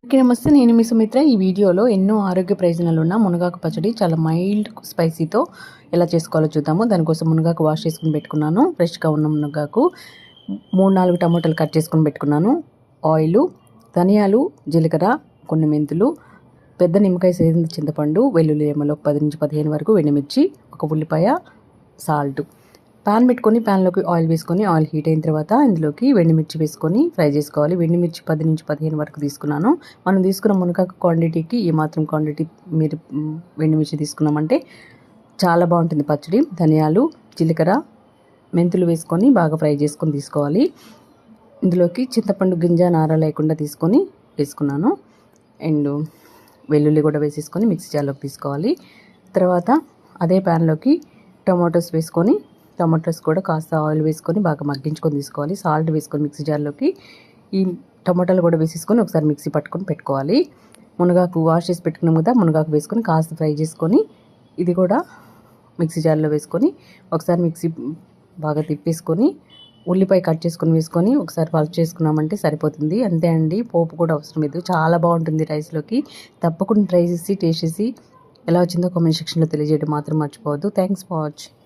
Okay, నమస్తే. నేను మీ సుమిత్ర. ఈ వీడియోలో ఎన్నో ఆరోగ్య ప్రయోజనాలు ఉన్న మునగాకు పచ్చడి చాలా మైల్డ్ స్పైసీతో ఎలా చేసుకోవాలో చూద్దాము. దానికోసం మునగాకు వాష్ చేసుకుని పెట్టుకున్నాను. ఫ్రెష్గా ఉన్న మునగాకు 3-4 టమాటాలు కట్ చేసుకుని పెట్టుకున్నాను. ఆయిలు, ధనియాలు, జీలకర్ర, కొన్ని మెంతులు, పెద్ద నిమ్మకాయ సైజు చింతపండు, వెల్లుల్లి రెమ్మలు 10-15 వరకు, ఎండుమిర్చి, ఒక ఉల్లిపాయ, సాల్ట్. పాన్ పెట్టుకొని ప్యాన్లోకి ఆయిల్ వేసుకొని ఆయిల్ హీట్ అయిన తర్వాత ఇందులోకి వెండిమిర్చి వేసుకొని ఫ్రై చేసుకోవాలి. వెండిమిర్చి 10-15 వరకు తీసుకున్నాను. మనం తీసుకున్న మునగాకు క్వాంటిటీకి ఈ మాత్రం క్వాంటిటీ మీరు వెండిమిర్చి తీసుకున్నామంటే చాలా బాగుంటుంది పచ్చడి. ధనియాలు, జీలకర్ర, మెంతులు వేసుకొని బాగా ఫ్రై చేసుకొని తీసుకోవాలి. ఇందులోకి చింతపండు గింజ నార లేకుండా తీసుకొని వేసుకున్నాను. అండ్ వెల్లుల్లి కూడా వేసేసుకొని మిక్సీ జార్లోకి తీసుకోవాలి. తర్వాత అదే ప్యాన్లోకి టమాటోస్ వేసుకొని టమాటోస్ కూడా కాస్త ఆయిల్ వేసుకొని బాగా మగ్గించుకొని తీసుకోవాలి. సాల్ట్ వేసుకొని మిక్సీ జార్లోకి ఈ టమాటాలు కూడా వేసేసుకొని ఒకసారి మిక్సీ పట్టుకొని పెట్టుకోవాలి. మునగాకు వాష్ చేసి పెట్టుకున్నాం కదా, మునగాకు వేసుకొని కాస్త ఫ్రై చేసుకొని ఇది కూడా మిక్సీ జార్లో వేసుకొని ఒకసారి మిక్సీ బాగా తిప్పేసుకొని ఉల్లిపాయ కట్ చేసుకొని వేసుకొని ఒకసారి పల్చ్ చేసుకున్నామంటే సరిపోతుంది. అంతే అండి, పోపు కూడా అవసరం లేదు. చాలా బాగుంటుంది రైస్లోకి. తప్పకుండా ట్రై చేసి టేస్ట్ చేసి ఎలా వచ్చిందో కామెంట్ సెక్షన్లో తెలియజేయడం మాత్రం మర్చిపోవద్దు. Thanks for watching.